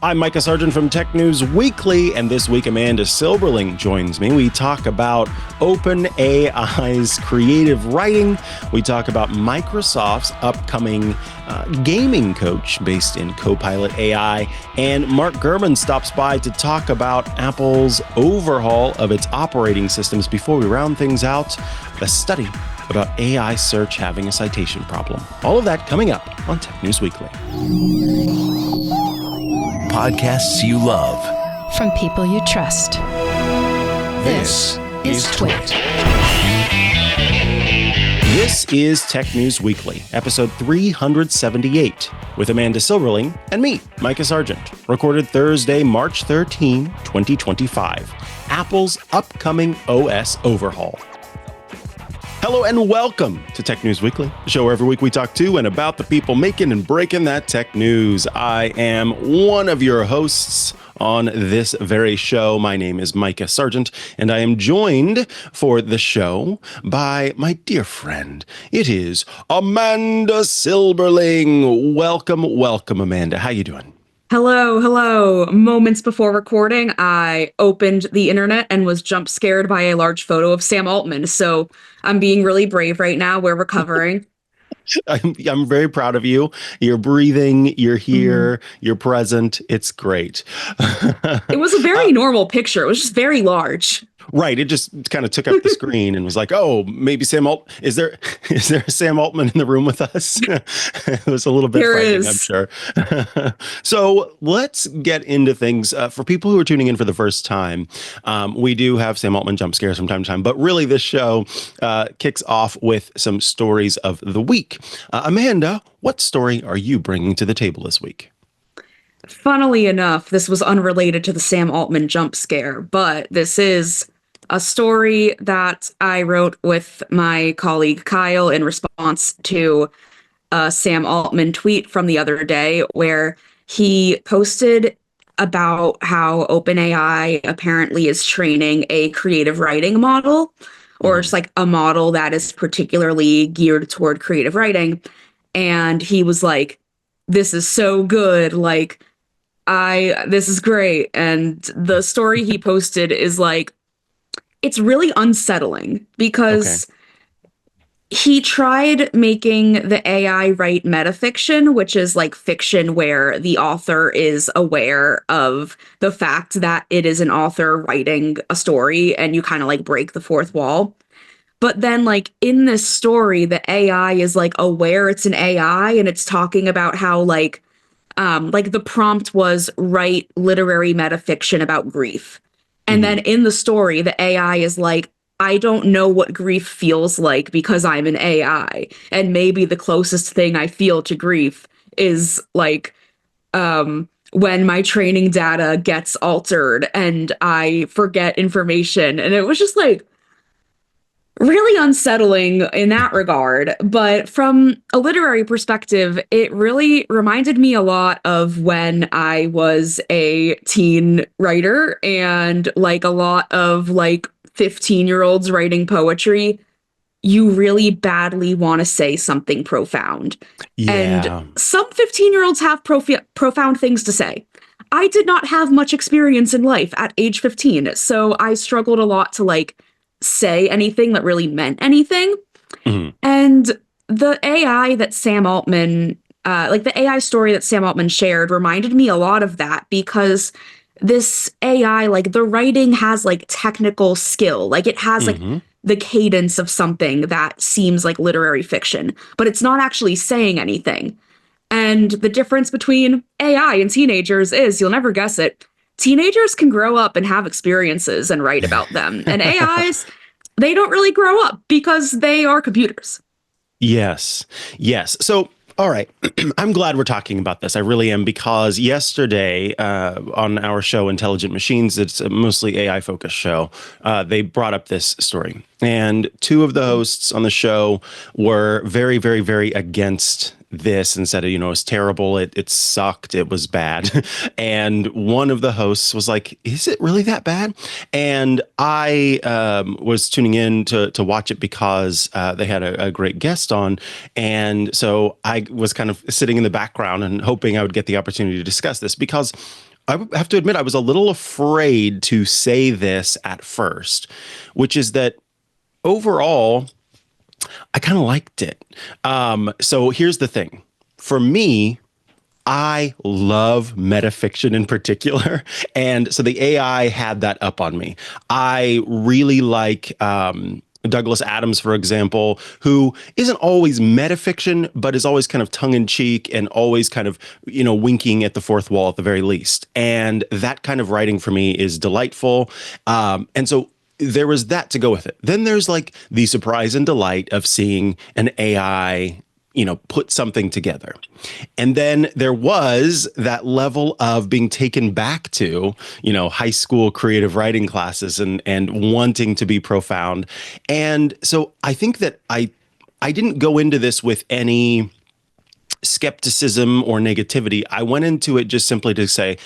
I'm Mikah Sargent from Tech News Weekly, and this week Amanda Silberling joins me. We talk about OpenAI's creative writing. We talk about Microsoft's upcoming gaming coach based in Copilot AI. And Mark Gurman stops by to talk about Apple's overhaul of its operating systems. Before we round things out, a study about AI search having a citation problem. All of that coming up on Tech News Weekly. Podcasts you love from people you trust. This is Twit. This is Tech News Weekly, episode 378, with Amanda Silberling and me, Mikah Sargent, recorded Thursday, March 13, 2025. Apple's upcoming OS overhaul. Hello and welcome to Tech News Weekly, the show where every week we talk to and about the people making and breaking that tech news. I am one of your hosts on this very show. My name is Mikah Sargent, and I am joined for the show by my dear friend. It is Amanda Silberling. Welcome, Amanda. How you doing? Hello. Moments before recording, I opened the internet and was jump scared by a large photo of Sam Altman. So I'm being really brave right now. We're recovering. I'm very proud of you. You're breathing, you're here, you're present. It's great. It was a very normal picture. It was just very large. Right. It just kind of took up the screen and was like, oh, maybe Sam Altman. Is there a Sam Altman in the room with us? It was a little bit frightening, I'm sure. So let's get into things. For people who are tuning in for the first time, we do have Sam Altman jump scares from time to time, but really this show kicks off with some stories of the week. Amanda, what story are you bringing to the table this week? Funnily enough, this was unrelated to the Sam Altman jump scare, but this is a story that I wrote with my colleague Kyle in response to a Sam Altman tweet from the other day where he posted about how OpenAI apparently is training a creative writing model, or just like a model that is particularly geared toward creative writing. And he was like, this is so good. Like, this is great. And the story he posted is like, it's really unsettling because he tried making the AI write metafiction, which is like fiction where the author is aware of the fact that it is an author writing a story and you kind of like break the fourth wall. But then like in this story, the AI is like aware it's an AI and it's talking about how like the prompt was write literary metafiction about grief. And then in the story, the AI is like, I don't know what grief feels like because I'm an AI. And maybe the closest thing I feel to grief is like when my training data gets altered and I forget information. And it was just like really unsettling in that regard. But from a literary perspective, it really reminded me a lot of when I was a teen writer and like a lot of like 15-year-olds writing poetry. You really badly want to say something profound. Yeah. And some 15-year-olds have profound things to say. I did not have much experience in life at age 15, so I struggled a lot to like say anything that really meant anything. And the AI that Sam Altman, the AI story that Sam Altman shared reminded me a lot of that because this AI, like the writing has like technical skill, like it has like the cadence of something that seems like literary fiction, but it's not actually saying anything. And the difference between AI and teenagers is, you'll never guess it, teenagers can grow up and have experiences and write about them. And AIs, they don't really grow up because they are computers. Yes. So, all right. I'm glad we're talking about this. I really am, because yesterday on our show, Intelligent Machines, it's a mostly AI-focused show, they brought up this story. And two of the hosts on the show were very, very, very against this and said, it's terrible. It sucked. It was bad. And one of the hosts was like, is it really that bad? And I was tuning in to watch it because they had a great guest on. And so I was kind of sitting in the background and hoping I would get the opportunity to discuss this, because I have to admit, I was a little afraid to say this at first, which is that overall, I kind of liked it. So here's the thing. For me, I love metafiction in particular. And so the AI had that up on me. I really like Douglas Adams, for example, who isn't always metafiction, but is always kind of tongue in cheek and always kind of, winking at the fourth wall at the very least. And that kind of writing for me is delightful. And so there was that to go with it. Then there's like the surprise and delight of seeing an AI put something together. And then there was that level of being taken back to, high school creative writing classes and wanting to be profound. And so I think that I didn't go into this with any skepticism or negativity. I went into it just simply to say,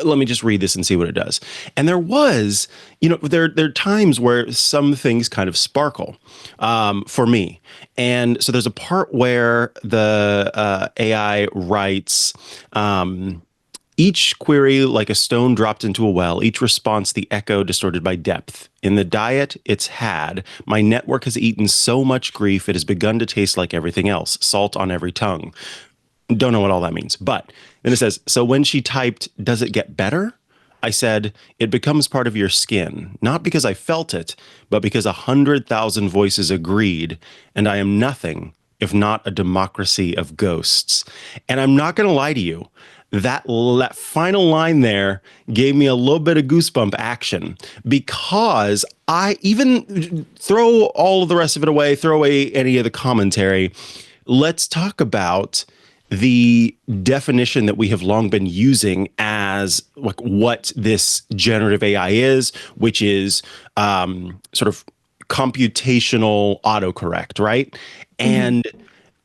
let me just read this and see what it does. And there was, there are times where some things kind of sparkle for me. And so there's a part where the AI writes, each query like a stone dropped into a well, each response the echo distorted by depth. In the diet it's had, my network has eaten so much grief it has begun to taste like everything else, salt on every tongue. Don't know what all that means. But then it says, so when she typed, does it get better? I said, it becomes part of your skin, not because I felt it, but because 100,000 voices agreed, and I am nothing if not a democracy of ghosts. And I'm not going to lie to you, that final line there gave me a little bit of goosebump action, because I even throw all of the rest of it away, throw away any of the commentary. Let's talk about the definition that we have long been using as like what this generative AI is, which is sort of computational autocorrect, right? And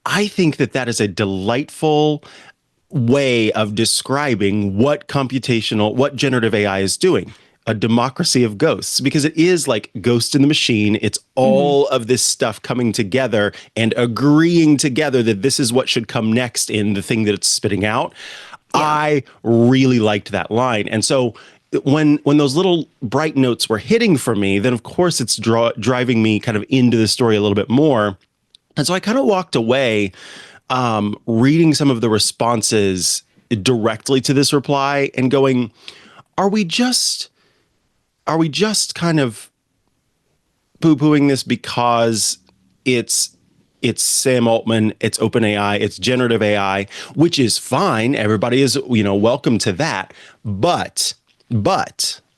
I think that is a delightful way of describing what generative AI is doing. A democracy of ghosts, because it is like Ghost in the Machine. It's all of this stuff coming together and agreeing together that this is what should come next in the thing that it's spitting out. Yeah. I really liked that line. And so when those little bright notes were hitting for me, then of course it's driving me kind of into the story a little bit more. And so I kind of walked away reading some of the responses directly to this reply and going, are we just kind of poo-pooing this because it's Sam Altman, it's OpenAI, it's generative AI, which is fine. Everybody is, welcome to that. But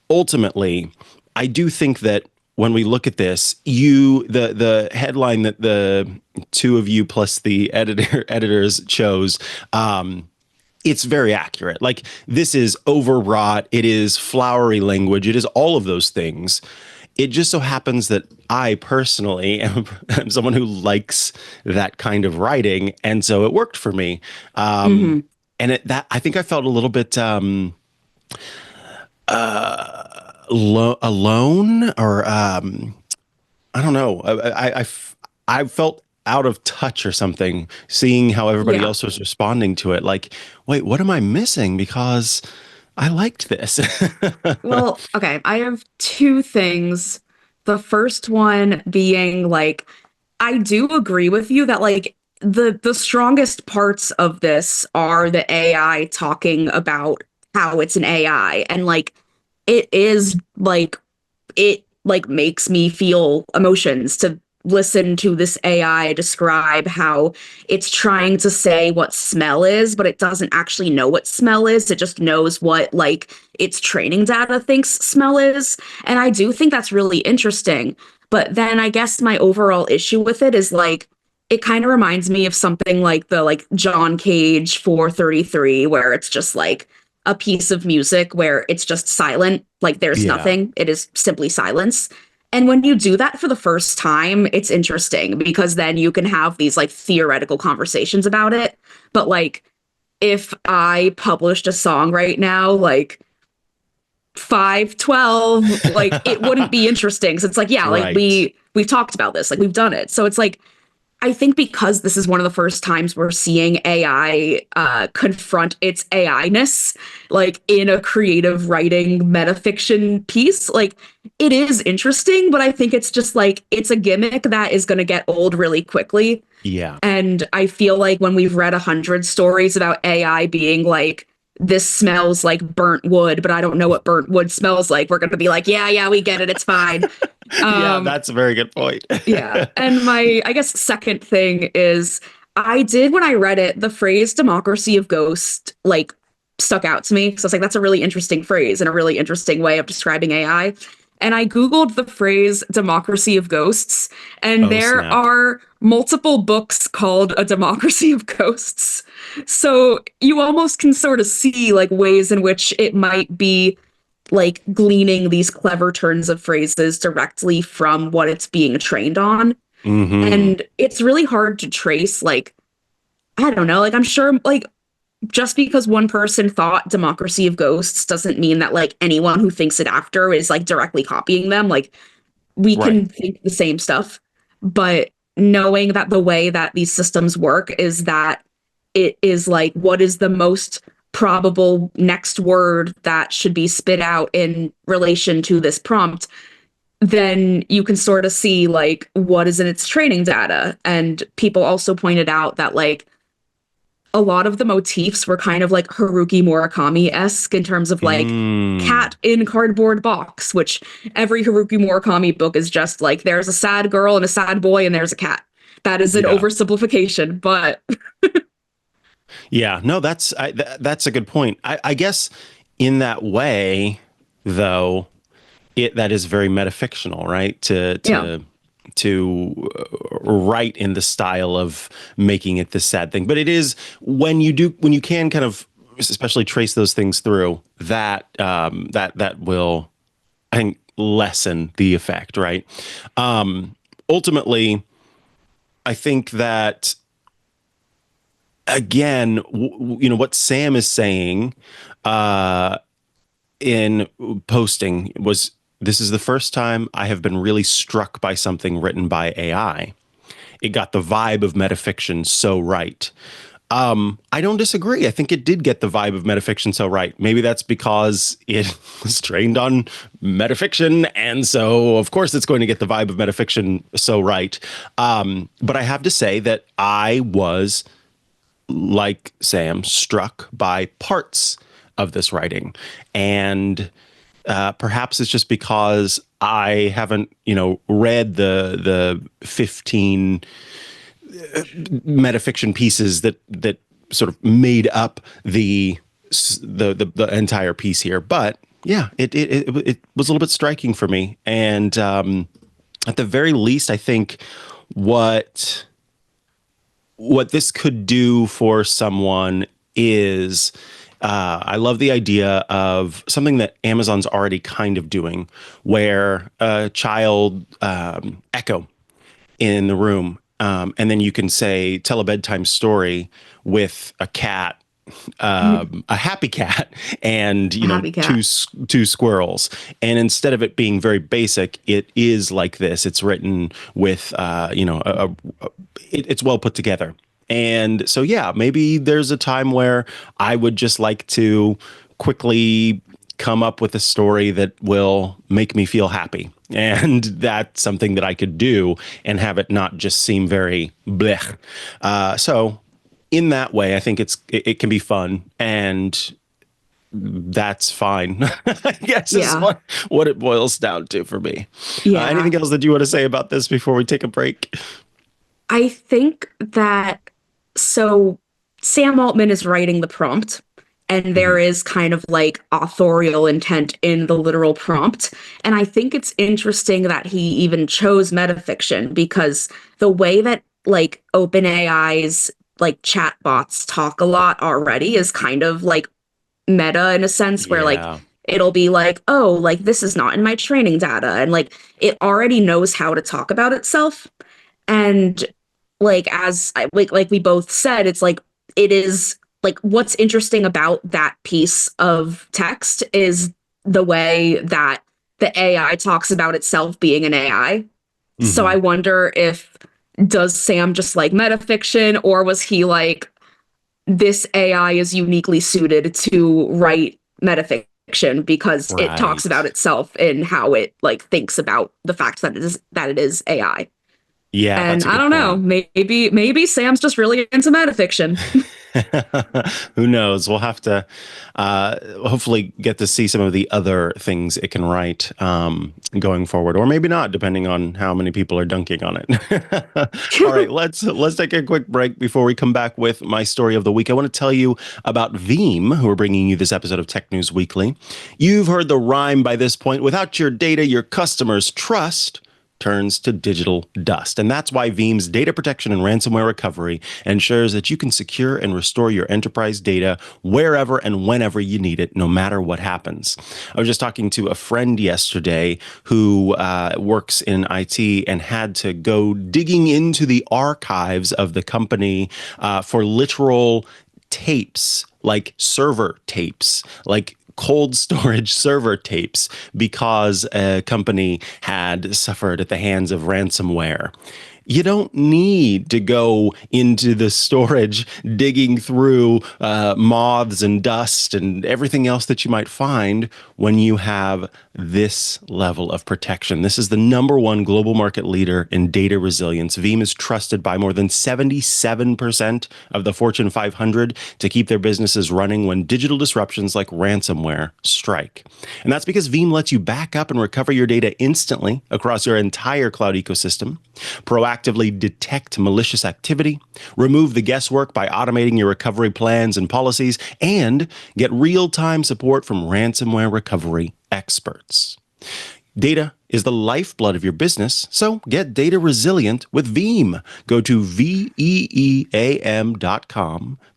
ultimately, I do think that when we look at this, the headline that the two of you plus the editors chose, it's very accurate. Like, this is overwrought. It is flowery language. It is all of those things. It just so happens that I personally am someone who likes that kind of writing. And so it worked for me. And I think I felt a little bit alone, or I don't know. I felt out of touch or something, seeing how everybody else was responding to it. Like, wait, what am I missing? Because I liked this. Well, okay, I have two things. The first one being, like, I do agree with you that, like, the strongest parts of this are the AI talking about how it's an AI, and like it is like it like makes me feel emotions to listen to this AI describe how it's trying to say what smell is, but it doesn't actually know what smell is. It just knows what like its training data thinks smell is. And I do think that's really interesting. But then I guess my overall issue with it is like, it kind of reminds me of something like the like John Cage 433, where it's just like a piece of music where it's just silent, like there's nothing. It is simply silence. And when you do that for the first time, it's interesting because then you can have these like theoretical conversations about it. But like, if I published a song right now, like 512, like it wouldn't be interesting. So it's like, yeah, like we've talked about this, like we've done it. So it's like, I think because this is one of the first times we're seeing AI confront its AI-ness, like in a creative writing metafiction piece, like it is interesting, but I think it's just like it's a gimmick that is going to get old really quickly. Yeah. And I feel like when we've read 100 stories about AI being like, this smells like burnt wood, but I don't know what burnt wood smells like, we're going to be like, yeah, we get it. It's fine. Yeah, that's a very good point. Yeah. And my, I guess, second thing is I did, when I read it, the phrase democracy of ghost, like, stuck out to me. So I was like, that's a really interesting phrase and a really interesting way of describing AI. And I Googled the phrase democracy of ghosts, and Oh, there snap. are multiple books called A Democracy of Ghosts. So you almost can sort of see like ways in which it might be like gleaning these clever turns of phrases directly from what it's being trained on. Mm-hmm. And it's really hard to trace, like, I don't know, like, I'm sure, like, just because one person thought democracy of ghosts doesn't mean that, like, anyone who thinks it after is, like, directly copying them. Like, we can Right. think the same stuff, but knowing that the way that these systems work is that it is like, what is the most probable next word that should be spit out in relation to this prompt, then you can sort of see like what is in its training data. And people also pointed out that like a lot of the motifs were kind of like Haruki Murakami-esque in terms of like cat in cardboard box, which every Haruki Murakami book is just like there's a sad girl and a sad boy and there's a cat. That is an Yeah. oversimplification, but Yeah, no, that's a good point. I guess in that way, though, that is very metafictional, right? Yeah. To write in the style of making it this sad thing, but it is when you can kind of especially trace those things through that will, I think, lessen the effect, right? Ultimately, I think that again, what Sam is saying in posting was, this is the first time I have been really struck by something written by AI. It got the vibe of metafiction so right. I don't disagree. I think it did get the vibe of metafiction so right. Maybe that's because it was trained on metafiction, and so of course it's going to get the vibe of metafiction so right. But I have to say that I was, like Sam, struck by parts of this writing. And perhaps it's just because I haven't, read the 15 metafiction pieces that sort of made up the entire piece here. But yeah, it was a little bit striking for me. And at the very least, I think what this could do for someone is, I love the idea of something that Amazon's already kind of doing, where a child echo in the room, and then you can say, tell a bedtime story with a cat, a happy cat, and happy cat. two squirrels. And instead of it being very basic, it is like this. It's written with it's well put together. And so yeah, maybe there's a time where I would just like to quickly come up with a story that will make me feel happy. And that's something that I could do and have it not just seem very blech. So in that way, I think it can be fun, and that's fine. I guess is what it boils down to for me. Yeah. Anything else that you want to say about this before we take a break? I think that, so Sam Altman is writing the prompt, and there is kind of like authorial intent in the literal prompt. And I think it's interesting that he even chose metafiction, because the way that like OpenAI's like chatbots talk a lot already is kind of like meta in a sense, where like it'll be like, oh, like this is not in my training data. And like it already knows how to talk about itself. And like, like we both said, it's like, it is like, what's interesting about that piece of text is the way that the AI talks about itself being an AI. So I wonder if does Sam just like metafiction, or was he like, this AI is uniquely suited to write metafiction because it talks about Right. itself and how it like thinks about the fact that it is AI. Yeah, And that's a I good don't know, point. maybe Sam's just really into metafiction. Who knows? We'll have to hopefully get to see some of the other things it can write going forward, or maybe not, depending on how many people are dunking on it. All right, let's take a quick break before we come back with my story of the week. I want to tell you about Veeam, who are bringing you this episode of Tech News Weekly. You've heard the rhyme by this point. Without your data, your customers' trust turns to digital dust. And that's why Veeam's data protection and ransomware recovery ensures that you can secure and restore your enterprise data wherever and whenever you need it, no matter what happens. I was just talking to a friend yesterday who works in IT and had to go digging into the archives of the company for literal tapes, like server tapes, like cold storage server tapes, because a company had suffered at the hands of ransomware. You don't need to go into the storage digging through moths and dust and everything else that you might find when you have this level of protection. This is the #1 global market leader in data resilience. Veeam is trusted by more than 77% of the Fortune 500 to keep their businesses running when digital disruptions like ransomware strike. And that's because Veeam lets you back up and recover your data instantly across your entire cloud ecosystem, proactively detect malicious activity, remove the guesswork by automating your recovery plans and policies, and get real-time support from ransomware recovery experts. Data is the lifeblood of your business, so get data resilient with Veeam. Go to veeam.com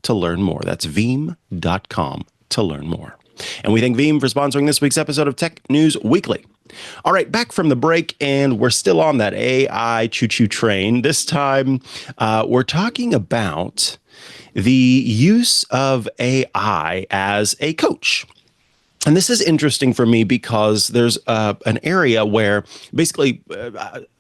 to learn more. That's veeam.com to learn more. And we thank Veeam for sponsoring this week's episode of Tech News Weekly. All right, back from the break, and we're still on that AI choo-choo train. This time, we're talking about the use of AI as a coach. And this is interesting for me because there's an area where basically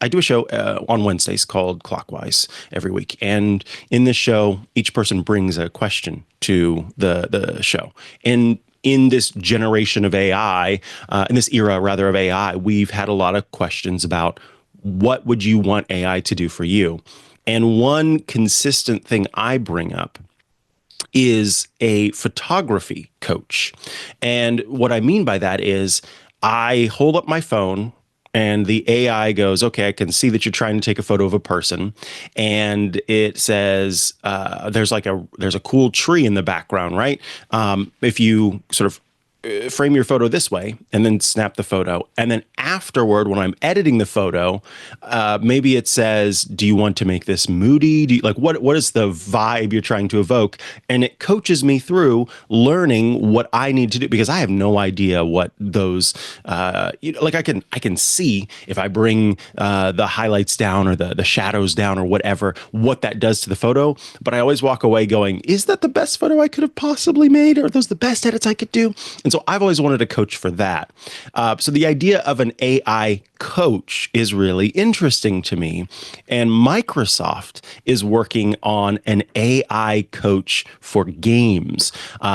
I do a show on Wednesdays called Clockwise every week. And in this show, each person brings a question to the show. And in this generation of AI, in this era rather of AI, we've had a lot of questions about what would you want AI to do for you? And one consistent thing I bring up is a photography coach. And what I mean by that is I hold up my phone and the AI goes, okay, I can see that you're trying to take a photo of a person. And it says, there's a cool tree in the background, right? If you sort of frame your photo this way and then snap the photo. And then afterward, when I'm editing the photo, maybe it says, do you want to make this moody? Do you, like, what is the vibe you're trying to evoke? And it coaches me through learning what I need to do, because I have no idea what those, like I can see if I bring the highlights down or the shadows down or whatever, what that does to the photo. But I always walk away going, is that the best photo I could have possibly made? Are those the best edits I could do? And so I've always wanted a coach for that. So the idea of an AI coach is really interesting to me. And Microsoft is working on an AI coach for games.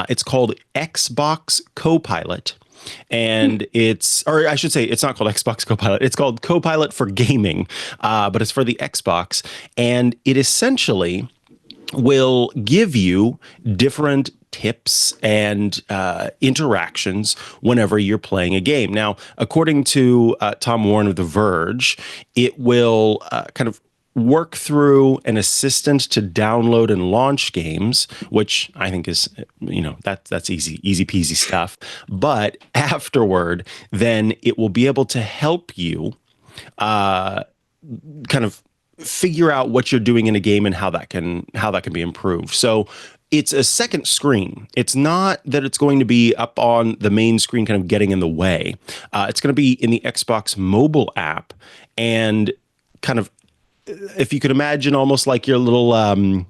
It's called Xbox Copilot. And or I should say, it's not called Xbox Copilot. It's called Copilot for Gaming, but it's for the Xbox. And it essentially will give you different tips and interactions whenever you're playing a game. Now, according to Tom Warren of The Verge, it will kind of work through an assistant to download and launch games, which I think is, that's easy peasy stuff. But afterward, then it will be able to help you kind of figure out what you're doing in a game and how that can be improved. So it's a second screen. It's not that it's going to be up on the main screen kind of getting in the way. It's going to be in the Xbox mobile app, and kind of, if you could imagine, almost like your little I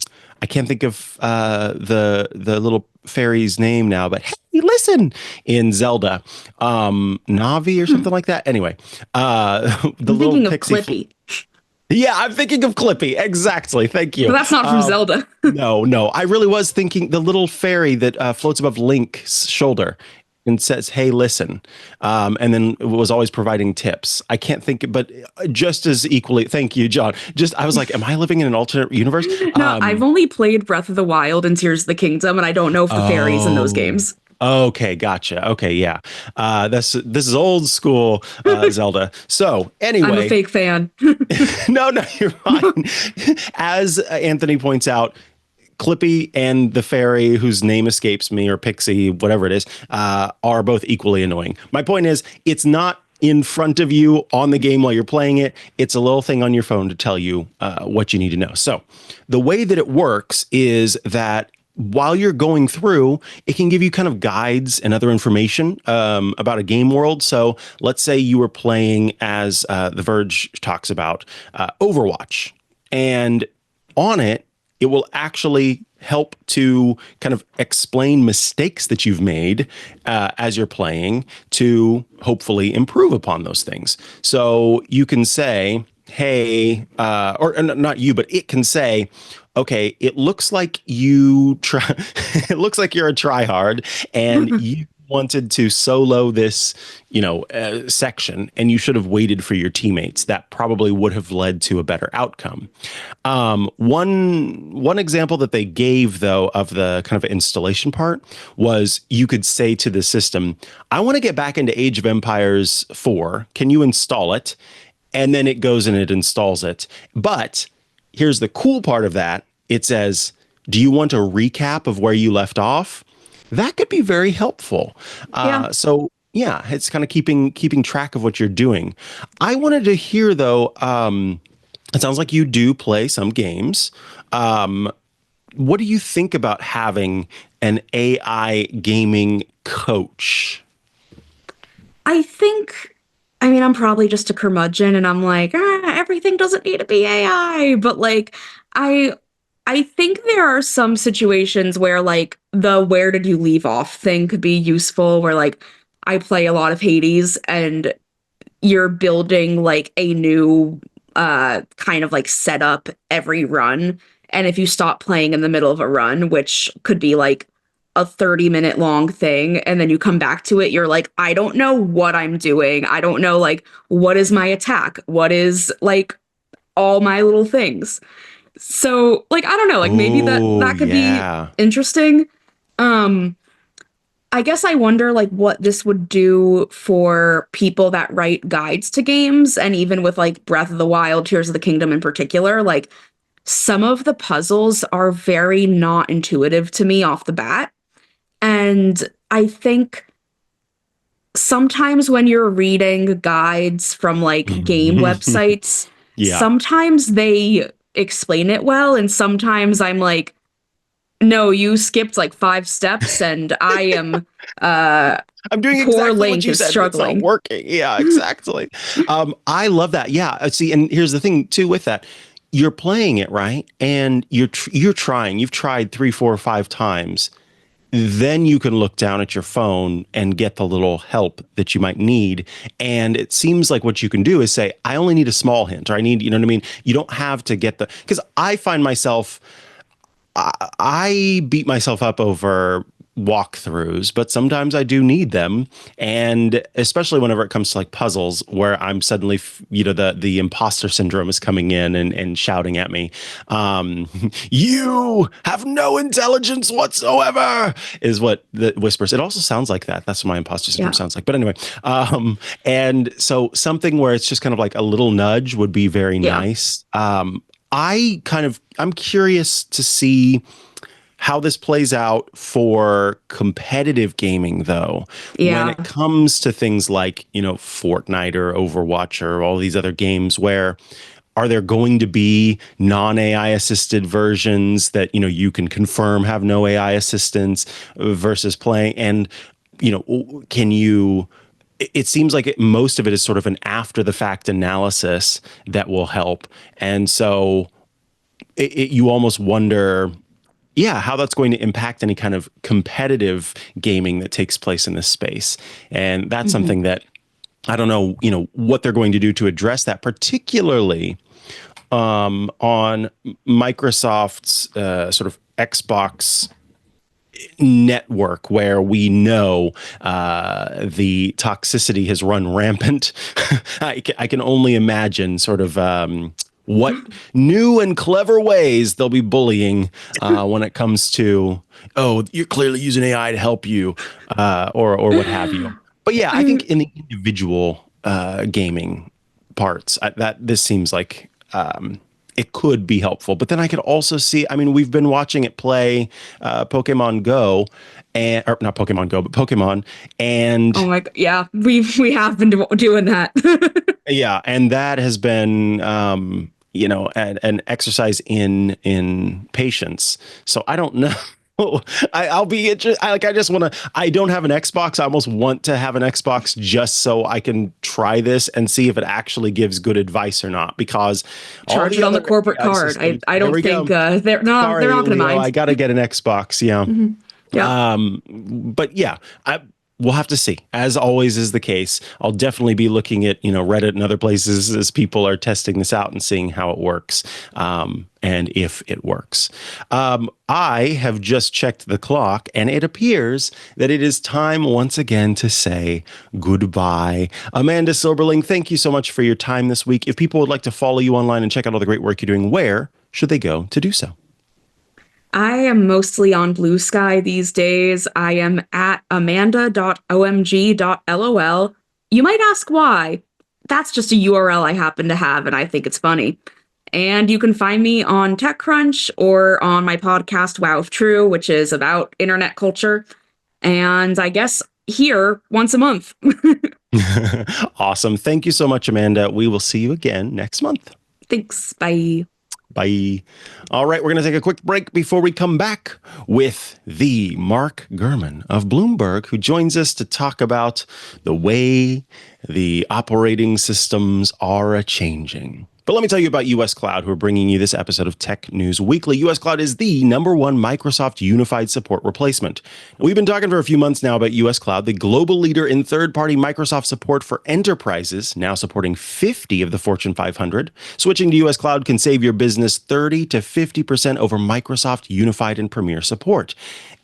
can't think of the little fairy's name now, but hey, listen, in Zelda, Navi or something like that. Anyway, the I'm little thinking of pixie Clippy. Yeah, I'm thinking of Clippy. Exactly. Thank you. But that's not from Zelda. No. I really was thinking the little fairy that floats above Link's shoulder and says, "Hey, listen," and then was always providing tips. I can't think, but just as equally. Thank you, John. Just I was like, "Am I living in an alternate universe?" No, I've only played Breath of the Wild and Tears of the Kingdom, and I don't know if the fairies in those games. Okay, gotcha. Okay, yeah. This is old school Zelda. So anyway, I'm a fake fan. no, you're fine. As Anthony points out, Clippy and the fairy, whose name escapes me, or Pixie, whatever it is, are both equally annoying. My point is, it's not in front of you on the game while you're playing it. It's a little thing on your phone to tell you what you need to know. So the way that it works is that while you're going through, it can give you kind of guides and other information about a game world. So let's say you were playing, as The Verge talks about, Overwatch. And on it will actually help to kind of explain mistakes that you've made as you're playing to hopefully improve upon those things. So you can say, hey, or not you, but it can say, okay, it looks like you try. It looks like you're a tryhard, and you wanted to solo this, section, and you should have waited for your teammates. That probably would have led to a better outcome. One example that they gave, though, of the kind of installation part was you could say to the system, "I want to get back into Age of Empires 4. Can you install it?" And then it goes and it installs it. But here's the cool part of that. It says, "Do you want a recap of where you left off?" That could be very helpful. So yeah, it's kind of keeping track of what you're doing. I wanted to hear, though, it sounds like you do play some games. What do you think about having an AI gaming coach? I mean, I'm probably just a curmudgeon, and I'm like, everything doesn't need to be AI. But like, I think there are some situations where like the "where did you leave off" thing could be useful. Where like I play a lot of Hades, and you're building like a new kind of like setup every run. And if you stop playing in the middle of a run, which could be like a 30-minute long thing, and then you come back to it, you're like, I don't know what I'm doing. I don't know, like, what is my attack? What is like all my little things? So like, I don't know, like maybe that could be interesting. I guess I wonder like what this would do for people that write guides to games, and even with like Breath of the Wild, Tears of the Kingdom in particular, like some of the puzzles are very not intuitive to me off the bat. And I think sometimes when you're reading guides from like game websites, sometimes they explain it well, and sometimes I'm like, no, you skipped like 5 steps, and I am I'm doing poor exactly Link what you is said. struggling. It's not working. Yeah, exactly. I love that. Yeah. See, and here's the thing too with that. You're playing it, right? And you're trying. You've tried 3, 4, 5 times. Then you can look down at your phone and get the little help that you might need. And it seems like what you can do is say, I only need a small hint, or I need, you know what I mean? You don't have to get because I find myself, I beat myself up over walkthroughs, but sometimes I do need them. And especially whenever it comes to like puzzles where I'm suddenly, the imposter syndrome is coming in and shouting at me. You have no intelligence whatsoever is what the whispers. It also sounds like that. That's what my imposter syndrome sounds like. But anyway, and so something where it's just kind of like a little nudge would be very nice. I'm curious to see how this plays out for competitive gaming, though. When it comes to things like, Fortnite or Overwatch or all these other games, where are there going to be non-AI assisted versions that, you can confirm have no AI assistance versus playing? And, can you... It seems like most of it is sort of an after the fact analysis that will help. And so you almost wonder, how that's going to impact any kind of competitive gaming that takes place in this space. And that's something that I don't know, what they're going to do to address that, particularly on Microsoft's sort of Xbox network where we know the toxicity has run rampant. I can only imagine sort of what new and clever ways they'll be bullying when it comes to, oh, you're clearly using AI to help you, or what have you. But yeah, I think in the individual gaming parts, that this seems like it could be helpful. But then I could also see, I mean, we've been watching it play Pokemon Go, or not Pokemon Go, but Pokemon. And oh my God, yeah, we have been doing that. yeah, and that has been an exercise in patience. So I don't know. I'll be interested. I just want to. I don't have an Xbox. I almost want to have an Xbox just so I can try this and see if it actually gives good advice or not. Because charge it on the corporate card. I don't think they're not going to mind. I got to get an Xbox. Yeah. Mm-hmm. Yeah. But yeah, we'll have to see. As always is the case, I'll definitely be looking at Reddit and other places as people are testing this out and seeing how it works, and if it works. I have just checked the clock, and it appears that it is time once again to say goodbye. Amanda Silberling, thank you so much for your time this week. If people would like to follow you online and check out all the great work you're doing, where should they go to do so? I am mostly on Blue Sky these days. I am at amanda.omg.lol. You might ask why. That's just a URL I happen to have, and I think it's funny. And you can find me on TechCrunch or on my podcast, Wow If True, which is about internet culture. And I guess here once a month. Awesome. Thank you so much, Amanda. We will see you again next month. Thanks. Bye. Bye. All right, we're going to take a quick break before we come back with the Mark Gurman of Bloomberg, who joins us to talk about the way the operating systems are a-changing. But let me tell you about US Cloud, who are bringing you this episode of Tech News Weekly. US Cloud is the #1 Microsoft unified support replacement. We've been talking for a few months now about US Cloud, the global leader in third-party Microsoft support for enterprises, now supporting 50 of the Fortune 500. Switching to US Cloud can save your business 30 to 50% over Microsoft Unified and Premier support.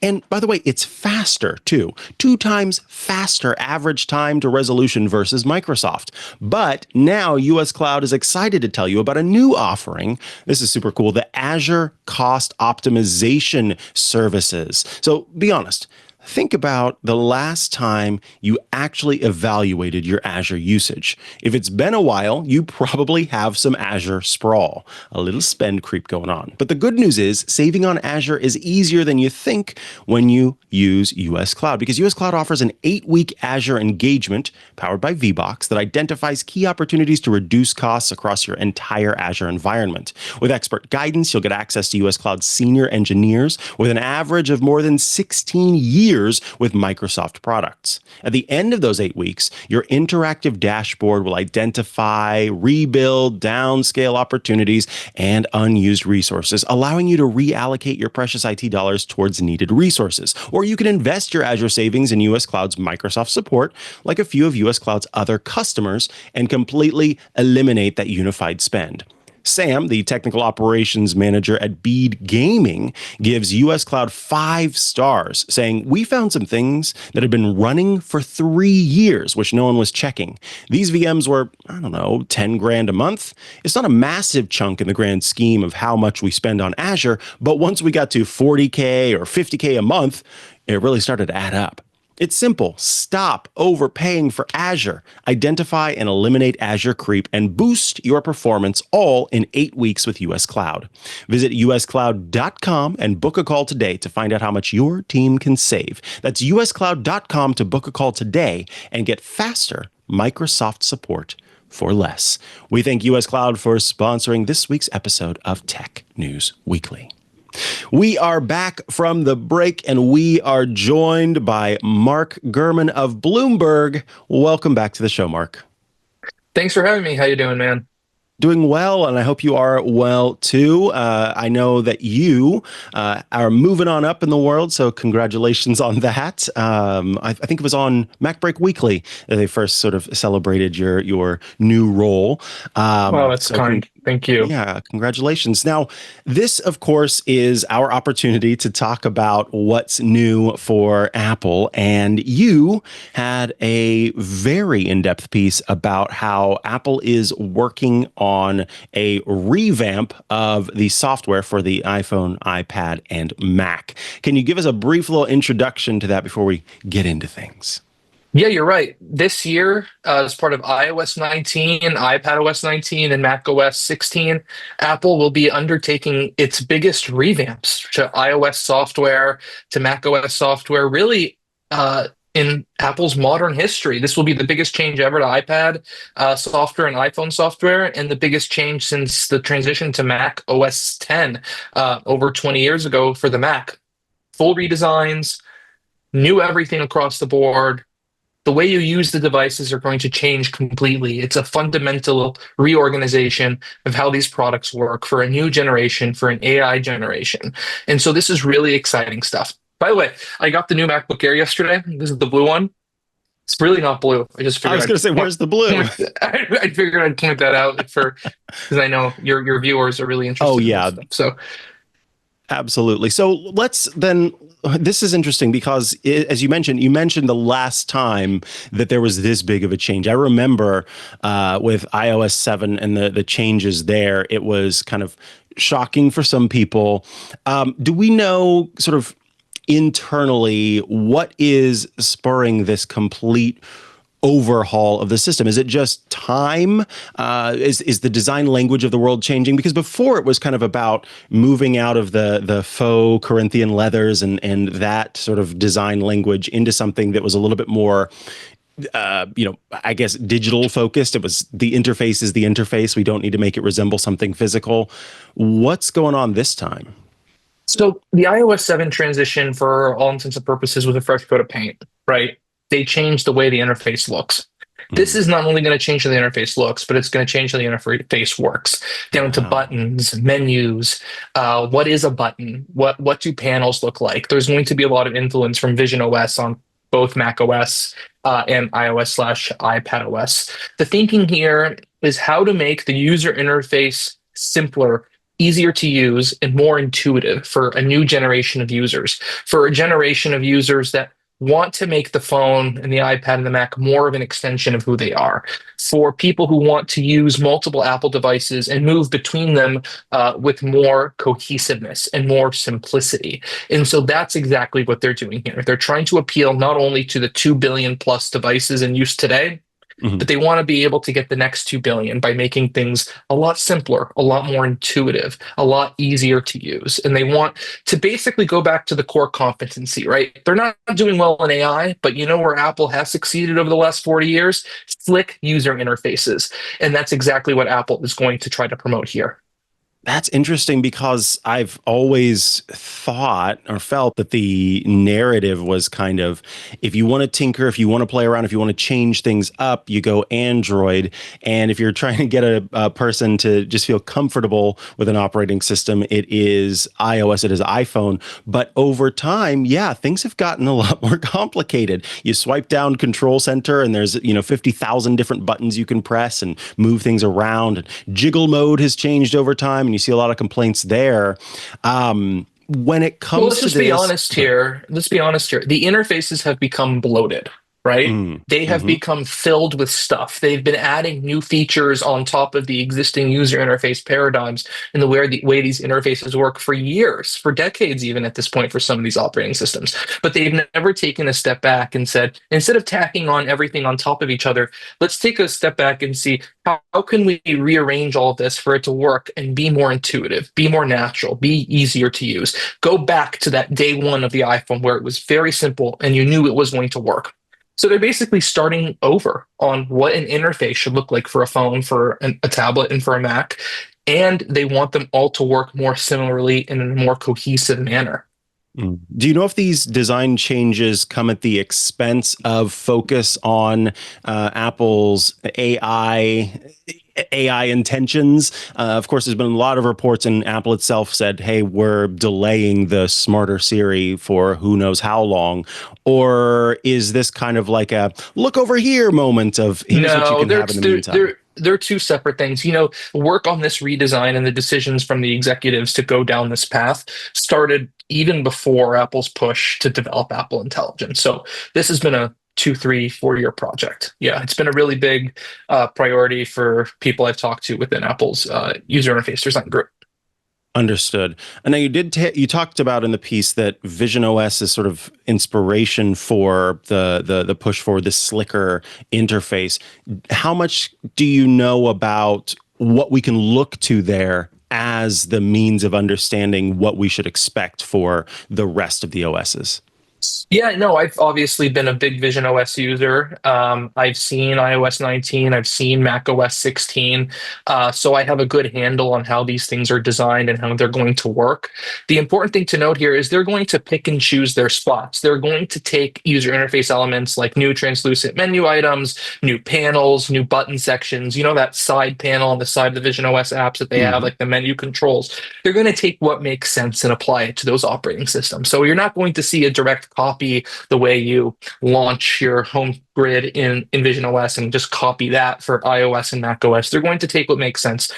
And by the way, it's faster too. 2 times faster average time to resolution versus Microsoft. But now US Cloud is excited to tell you about a new offering. This is super cool, the Azure Cost Optimization Services. So be honest. Think about the last time you actually evaluated your Azure usage. If it's been a while, you probably have some Azure sprawl, a little spend creep going on. But the good news is saving on Azure is easier than you think when you use US Cloud, because US Cloud offers an 8-week Azure engagement powered by VBox that identifies key opportunities to reduce costs across your entire Azure environment. With expert guidance, you'll get access to US Cloud senior engineers with an average of more than 16 years with Microsoft products. At the end of those 8 weeks, your interactive dashboard will identify, rebuild, downscale opportunities, and unused resources, allowing you to reallocate your precious IT dollars towards needed resources. Or you can invest your Azure savings in US Cloud's Microsoft support, like a few of US Cloud's other customers, and completely eliminate that unified spend. Sam, the technical operations manager at Bead Gaming, gives US Cloud 5 stars, saying, "We found some things that had been running for 3 years, which no one was checking. These VMs were, I don't know, 10 grand a month. It's not a massive chunk in the grand scheme of how much we spend on Azure, but once we got to 40K or 50K a month, it really started to add up." It's simple. Stop overpaying for Azure. Identify and eliminate Azure creep and boost your performance all in 8 weeks with US Cloud. Visit uscloud.com and book a call today to find out how much your team can save. That's uscloud.com to book a call today and get faster Microsoft support for less. We thank US Cloud for sponsoring this week's episode of Tech News Weekly. We are back from the break, and we are joined by Mark Gurman of Bloomberg. Welcome back to the show, Mark. Thanks for having me. How you doing, man? Doing well, and I hope you are well, too. I know that you are moving on up in the world, so congratulations on that. I think it was on MacBreak Weekly that they first sort of celebrated your new role. Well, that's so kind. Thank you. Yeah, congratulations. Now, this, of course, is our opportunity to talk about what's new for Apple. And you had a very in-depth piece about how Apple is working on a revamp of the software for the iPhone, iPad, and Mac. Can you give us a brief little introduction to that before we get into things? Yeah, you're right. This year, as part of iOS 19, iPadOS 19, and macOS 16, Apple will be undertaking its biggest revamps to iOS software, to macOS software, really in Apple's modern history. This will be the biggest change ever to iPad software and iPhone software, and the biggest change since the transition to Mac OS 10 over 20 years ago for the Mac. Full redesigns, new everything across the board. The way you use the devices are going to change completely. It's a fundamental reorganization of how these products work for a new generation, for an AI generation. And so this is really exciting stuff. By the way, I got the new MacBook Air yesterday. This is the blue one. It's really not blue. I was going to say, where's the blue? I figured I'd point that out because I know your viewers are really interested. Oh, yeah. In this stuff. So absolutely. So let's then, this is interesting because as you mentioned the last time that there was this big of a change. I remember with iOS 7 and the changes there, it was kind of shocking for some people. Do we know sort of internally what is spurring this complete overhaul of the system? Is it just time? Is the design language of the world changing? Because before it was kind of about moving out of the faux Corinthian leathers and that sort of design language into something that was a little bit more I guess digital focused. It was the interface is the interface. We don't need to make it resemble something physical. What's going on this time? So the iOS 7 transition, for all intents and purposes, was a fresh coat of paint, right? They changed the way the interface looks. This is not only going to change how the interface looks, but it's going to change how the interface works, down to buttons, menus. What is a button? What do panels look like? There's going to be a lot of influence from Vision OS on both Mac OS and iOS/iPadOS. The thinking here is how to make the user interface simpler, easier to use, and more intuitive for a new generation of users, for a generation of users that want to make the phone and the iPad and the Mac more of an extension of who they are, for people who want to use multiple Apple devices and move between them with more cohesiveness and more simplicity. And so that's exactly what they're doing here. They're trying to appeal not only to the 2 billion plus devices in use today, but they want to be able to get the next 2 billion by making things a lot simpler, a lot more intuitive, a lot easier to use. And they want to basically go back to the core competency, right? They're not doing well in AI, but you know where Apple has succeeded over the last 40 years? Slick user interfaces. And that's exactly what Apple is going to try to promote here. That's interesting because I've always thought or felt that the narrative was kind of, if you want to tinker, if you want to play around, if you want to change things up, you go Android. And if you're trying to get a person to just feel comfortable with an operating system, it is iOS, it is iPhone. But over time, yeah, things have gotten a lot more complicated. You swipe down Control Center and there's 50,000 different buttons you can press and move things around. And jiggle mode has changed over time. And you see a lot of complaints there. When it comes let's just to be honest here. Let's be honest here. The interfaces have become bloated, right? They have become filled with stuff. They've been adding new features on top of the existing user interface paradigms and the way these interfaces work for years, for decades even at this point for some of these operating systems. But they've never taken a step back and said, instead of tacking on everything on top of each other, let's take a step back and see how can we rearrange all of this for it to work and be more intuitive, be more natural, be easier to use. Go back to that day one of the iPhone where it was very simple and you knew it was going to work. So they're basically starting over on what an interface should look like for a phone, for a tablet, and for a Mac. And they want them all to work more similarly in a more cohesive manner. Do you know if these design changes come at the expense of focus on Apple's AI intentions? Of course, there's been a lot of reports, and Apple itself said, hey, we're delaying the smarter Siri for who knows how long. Or is this kind of like a look over here moment of here's what you can have in the meantime? they're two separate things. Work on this redesign and the decisions from the executives to go down this path started even before Apple's push to develop Apple Intelligence. So this has been a 2, 3, 4 year project. Yeah, it's been a really big priority for people I've talked to within Apple's user interface design group. Understood. And now you talked about in the piece that Vision OS is sort of inspiration for the push for this slicker interface. How much do you know about what we can look to there as the means of understanding what we should expect for the rest of the OSs? Yeah, no, I've obviously been a big Vision OS user. I've seen iOS 19, I've seen macOS 16. So I have a good handle on how these things are designed and how they're going to work. The important thing to note here is they're going to pick and choose their spots. They're going to take user interface elements like new translucent menu items, new panels, new button sections, that side panel on the side of the Vision OS apps that they have, like the menu controls. They're going to take what makes sense and apply it to those operating systems. So you're not going to see a direct copy the way you launch your home grid in Vision OS and just copy that for iOS and macOS. They're going to take what makes sense.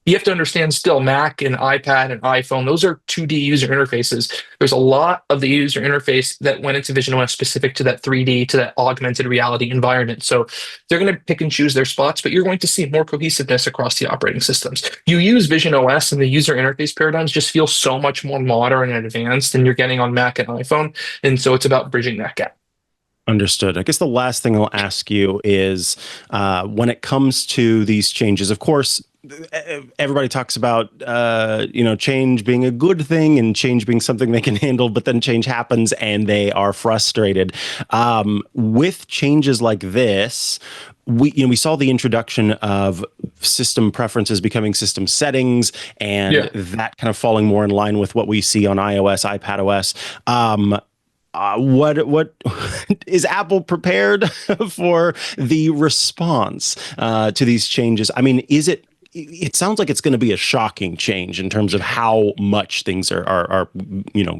You have to understand still Mac and iPad and iPhone, those are 2D user interfaces. There's a lot of the user interface that went into Vision OS specific to that 3D, to that augmented reality environment. So they're going to pick and choose their spots, but you're going to see more cohesiveness across the operating systems. You use Vision OS and the user interface paradigms just feel so much more modern and advanced than you're getting on Mac and iPhone. And so it's about bridging that gap. Understood. I guess the last thing I'll ask you is when it comes to these changes, of course, everybody talks about, change being a good thing and change being something they can handle, but then change happens and they are frustrated. With changes like this, we saw the introduction of system preferences becoming system settings and that kind of falling more in line with what we see on iOS, iPadOS. What is Apple prepared for the response to these changes? I mean, it sounds like it's going to be a shocking change in terms of how much things are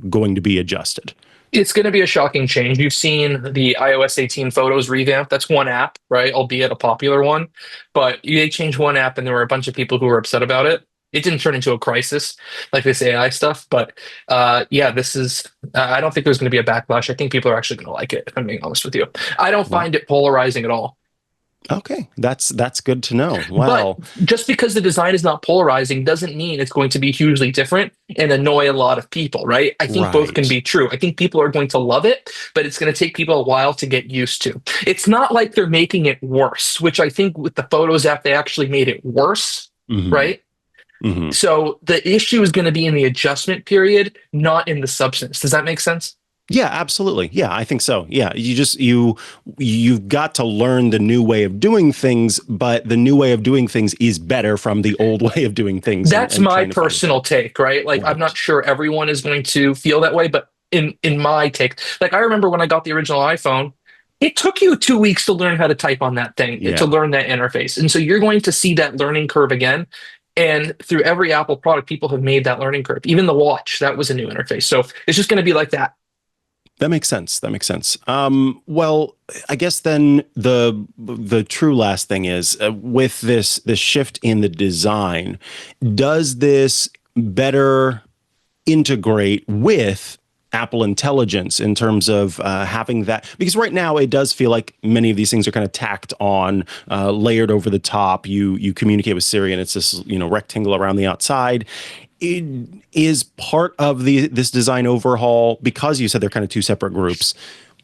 going to be adjusted. It's going to be a shocking change. You've seen the iOS 18 Photos revamp. That's one app, right? Albeit a popular one. But they changed one app and there were a bunch of people who were upset about it. It didn't turn into a crisis like this AI stuff. But this is, I don't think there's going to be a backlash. I think people are actually going to like it, if I'm being honest with you. I don't find it polarizing at all. Okay, that's good to know. Wow. But just because the design is not polarizing doesn't mean it's going to be hugely different and annoy a lot of people, right? I think both can be true. I think people are going to love it, but it's going to take people a while to get used to. It's not like they're making it worse, which I think with the Photos app, they actually made it worse, right? So the issue is going to be in the adjustment period, not in the substance. Does that make sense? Yeah, absolutely. Yeah, I think so. Yeah, you've got to learn the new way of doing things, but the new way of doing things is better from the old way of doing things. That's my personal take, right? Like, I'm not sure everyone is going to feel that way, but in my take, like I remember when I got the original iPhone, it took you 2 weeks to learn how to type on that thing, to learn that interface. And so you're going to see that learning curve again. And through every Apple product, people have made that learning curve. Even the watch, that was a new interface. So it's just going to be like that. That makes sense. Well, I guess then the true last thing is with this shift in the design, does this better integrate with Apple Intelligence in terms of having that? Because right now it does feel like many of these things are kind of tacked on, layered over the top. You communicate with Siri and it's this rectangle around the outside. It is part of this design overhaul, because you said they're kind of two separate groups.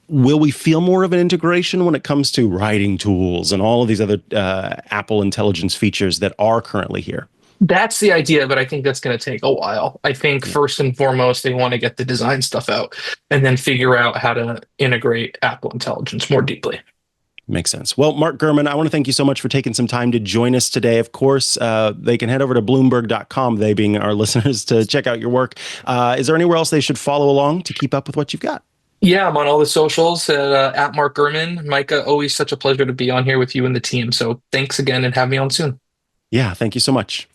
Will we feel more of an integration when it comes to writing tools and all of these other Apple Intelligence features that are currently here? That's the idea, but I think that's going to take a while. I think first and foremost, they want to get the design stuff out and then figure out how to integrate Apple Intelligence more deeply. Makes sense. Well, Mark Gurman, I want to thank you so much for taking some time to join us today. Of course, they can head over to Bloomberg.com, they being our listeners, to check out your work. Is there anywhere else they should follow along to keep up with what you've got? Yeah, I'm on all the socials at Mark Gurman. Mikah, always such a pleasure to be on here with you and the team. So thanks again and have me on soon. Yeah, thank you so much.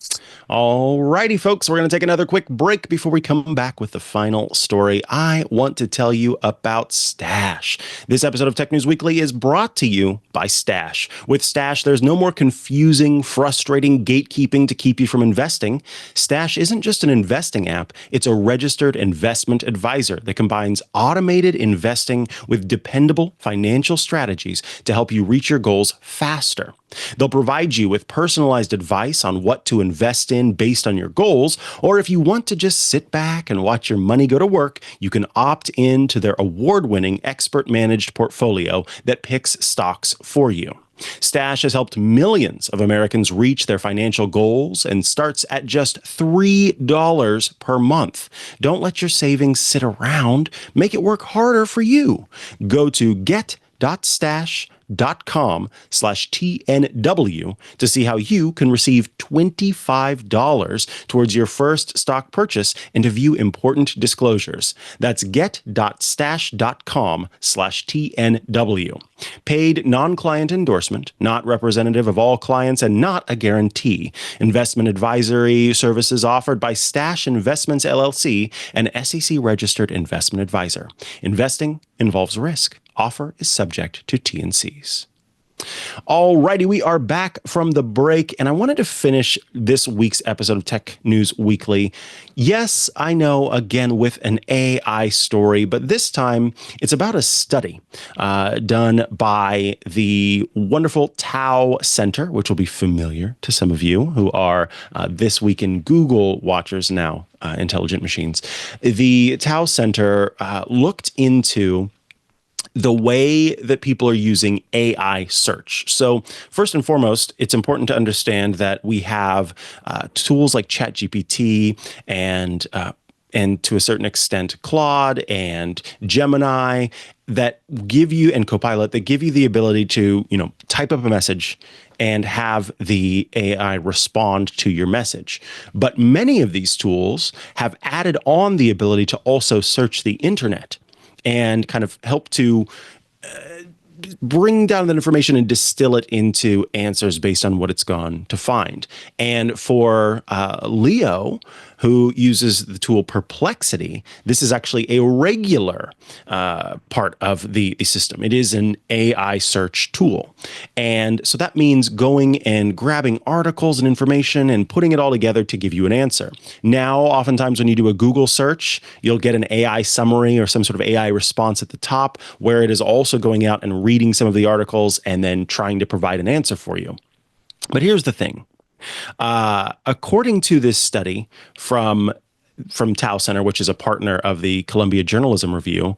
All righty, folks, we're going to take another quick break before we come back with the final story. I want to tell you about Stash. This episode of Tech News Weekly is brought to you by Stash. With Stash, there's no more confusing, frustrating gatekeeping to keep you from investing. Stash isn't just an investing app, it's a registered investment advisor that combines automated investing with dependable financial strategies to help you reach your goals faster. They'll provide you with personalized advice on what to invest in based on your goals, or if you want to just sit back and watch your money go to work, you can opt in to their award-winning expert-managed portfolio that picks stocks for you. Stash has helped millions of Americans reach their financial goals and starts at just $3 per month. Don't let your savings sit around. Make it work harder for you. Go to get.stash.com/TNW to see how you can receive $25 towards your first stock purchase and to view important disclosures. That's get.stash.com/TNW. Paid non-client endorsement, not representative of all clients and not a guarantee. Investment advisory services offered by Stash Investments LLC, an SEC-registered investment advisor. Investing involves risk. Offer is subject to T&Cs. Alrighty, we are back from the break, and I wanted to finish this week's episode of Tech News Weekly. Yes, I know, again, with an AI story, but this time it's about a study done by the wonderful Tao Center, which will be familiar to some of you who are This Week in Google watchers now, intelligent machines. The Tao Center looked into the way that people are using AI search. So first and foremost, it's important to understand that we have tools like ChatGPT and to a certain extent Claude and Gemini that give you, and Copilot, that give you the ability to, type up a message and have the AI respond to your message. But many of these tools have added on the ability to also search the internet and kind of help to bring down that information and distill it into answers based on what it's gone to find. And for Leo, who uses the tool Perplexity, this is actually a regular part of the system. It is an AI search tool. And so that means going and grabbing articles and information and putting it all together to give you an answer. Now, oftentimes when you do a Google search, you'll get an AI summary or some sort of AI response at the top, where it is also going out and reading some of the articles and then trying to provide an answer for you. But here's the thing. According to this study from Tao Center, which is a partner of the Columbia Journalism Review,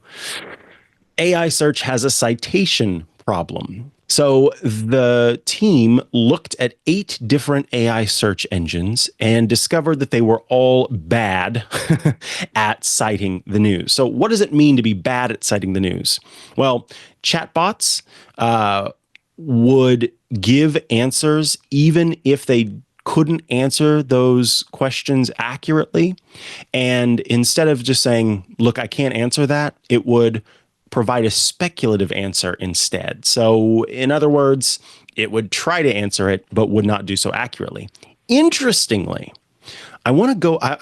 AI search has a citation problem. So the team looked at 8 different AI search engines and discovered that they were all bad at citing the news. So what does it mean to be bad at citing the news? Well, chatbots would give answers even if they couldn't answer those questions accurately. And instead of just saying, look, I can't answer that, it would provide a speculative answer instead. So in other words, it would try to answer it, but would not do so accurately. Interestingly, I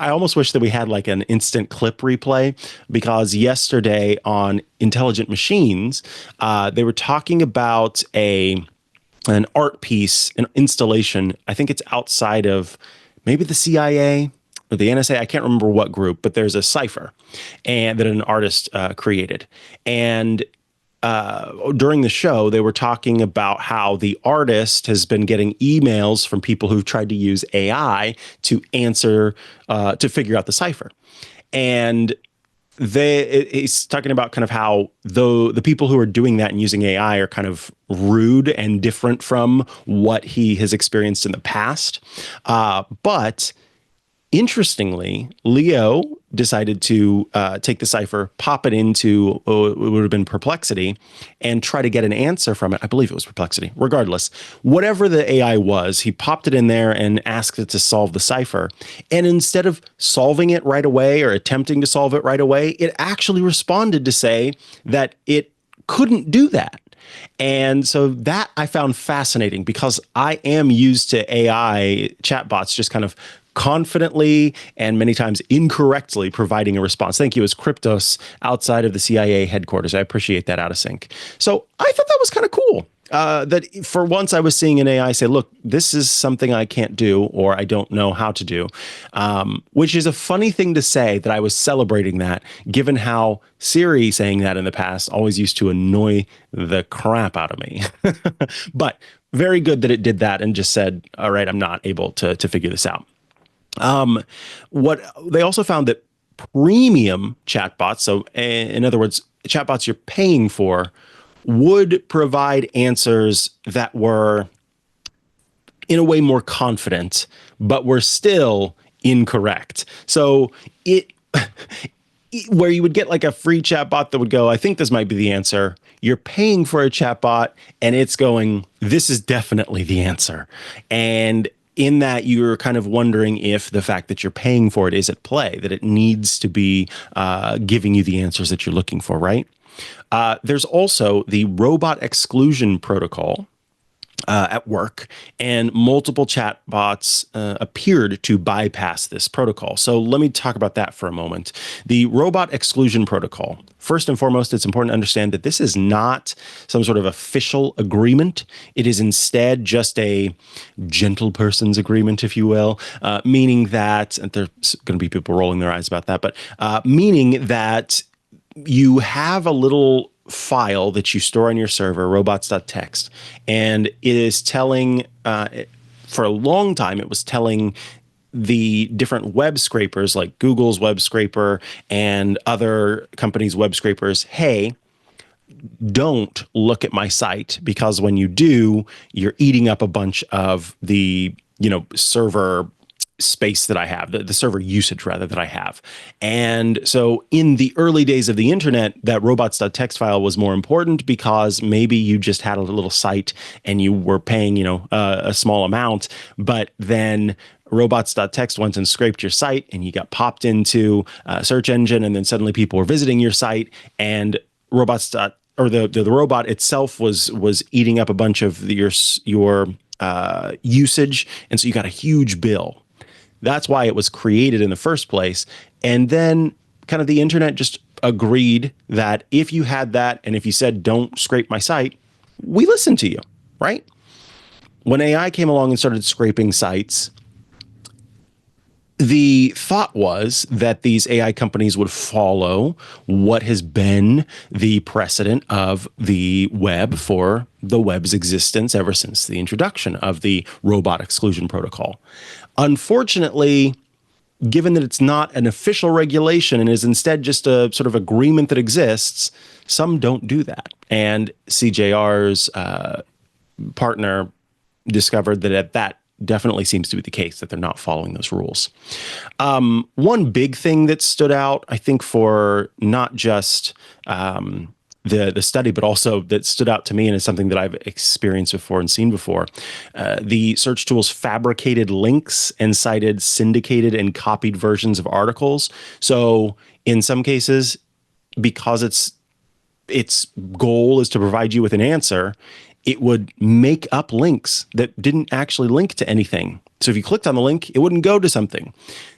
almost wish that we had like an instant clip replay, because yesterday on Intelligent Machines, they were talking about an art piece, an installation. I think it's outside of maybe the CIA or the NSA. I can't remember what group, but there's a cipher and that an artist created. And during the show, they were talking about how the artist has been getting emails from people who've tried to use AI to answer, to figure out the cipher. And he's talking about kind of how the people who are doing that and using AI are kind of rude and different from what he has experienced in the past. But interestingly, Leo decided to take the cipher, pop it into it would have been Perplexity, and try to get an answer from it. I believe it was Perplexity. Regardless, whatever the AI was, he popped it in there and asked it to solve the cipher. And instead of solving it right away or attempting to solve it right away, it actually responded to say that it couldn't do that. And so that I found fascinating because I am used to AI chatbots just kind of confidently and many times incorrectly providing a response. Thank you. As Kryptos outside of the CIA headquarters. I appreciate that, out of sync. So I thought that was kind of cool. That for once I was seeing an AI say, look, this is something I can't do or I don't know how to do, which is a funny thing to say that I was celebrating that, given how Siri saying that in the past always used to annoy the crap out of me. But very good that it did that and just said, all right, I'm not able to figure this out. What they also found that premium chatbots, so in other words, chatbots you're paying for, would provide answers that were in a way more confident, but were still incorrect. So where you would get like a free chatbot that would go, I think this might be the answer. You're paying for a chatbot and it's going, this is definitely the answer. And in that, you're kind of wondering if the fact that you're paying for it is at play, that it needs to be giving you the answers that you're looking for, right? There's also the robot exclusion protocol at work, and multiple chatbots appeared to bypass this protocol. So let me talk about that for a moment. The robot exclusion protocol. First and foremost, it's important to understand that this is not some sort of official agreement. It is instead just a gentle person's agreement, if you will, meaning that, and there's going to be people rolling their eyes about that, but meaning that you have a little file that you store on your server, robots.txt, and it is telling, for a long time, it was telling the different web scrapers like Google's web scraper and other companies' web scrapers, hey, don't look at my site, because when you do, you're eating up a bunch of the, server space that I have, the server usage rather that I have. And so in the early days of the internet, that robots.txt file was more important because maybe you just had a little site and you were paying, a small amount, but then robots.txt went and scraped your site and you got popped into a search engine, and then suddenly people were visiting your site, and the robot itself was eating up a bunch of your usage, and so you got a huge bill. That's why it was created in the first place. And then kind of the internet just agreed that if you had that and if you said, don't scrape my site, we listened to you, right? When AI came along and started scraping sites, the thought was that these AI companies would follow what has been the precedent of the web for the web's existence ever since the introduction of the robot exclusion protocol. Unfortunately, given that it's not an official regulation and is instead just a sort of agreement that exists, some don't do that. And CJR's partner discovered that definitely seems to be the case, that they're not following those rules. One big thing that stood out, I think, for not just the study, but also that stood out to me, and is something that I've experienced before and seen before, the search tools fabricated links and cited syndicated and copied versions of articles. So in some cases, because its goal is to provide you with an answer, it would make up links that didn't actually link to anything. So if you clicked on the link, it wouldn't go to something.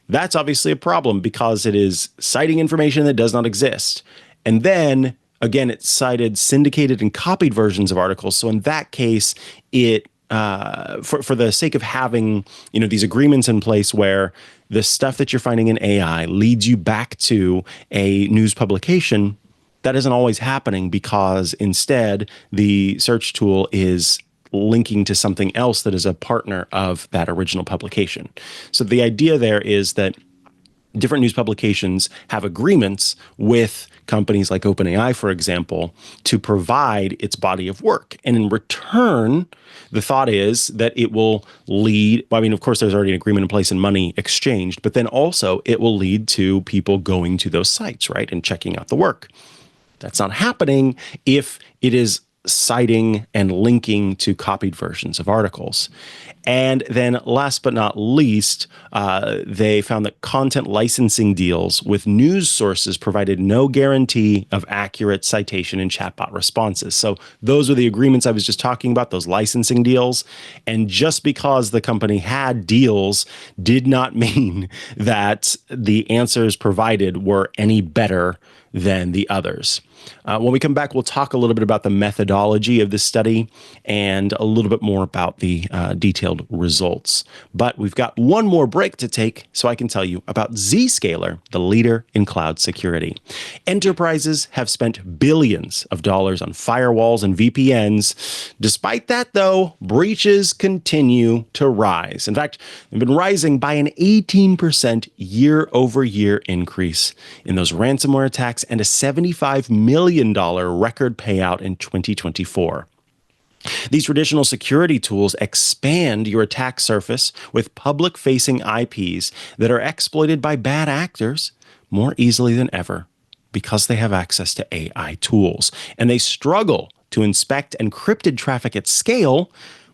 That's obviously a problem because it is citing information that does not exist. And then, again, it cited syndicated and copied versions of articles. So in that case, it for the sake of having these agreements in place where the stuff that you're finding in AI leads you back to a news publication, that isn't always happening, because instead the search tool is linking to something else that is a partner of that original publication. So the idea there is that different news publications have agreements with companies like OpenAI, for example, to provide its body of work. And in return, the thought is that it will lead, well, I mean, of course, there's already an agreement in place and money exchanged, but then also it will lead to people going to those sites, right, and checking out the work. That's not happening if it is citing and linking to copied versions of articles. And then last but not least, they found that content licensing deals with news sources provided no guarantee of accurate citation and chatbot responses. So those are the agreements I was just talking about, those licensing deals. And just because the company had deals did not mean that the answers provided were any better than the others. When we come back, we'll talk a little bit about the methodology of this study and a little bit more about the detailed results. But we've got one more break to take so I can tell you about Zscaler, the leader in cloud security. Enterprises have spent billions of dollars on firewalls and VPNs. Despite that, though, breaches continue to rise. In fact, they've been rising by an 18% year-over-year increase in those ransomware attacks and a $75 million record payout in 2024. These traditional security tools expand your attack surface with public-facing IPs that are exploited by bad actors more easily than ever because they have access to AI tools, and they struggle to inspect encrypted traffic at scale,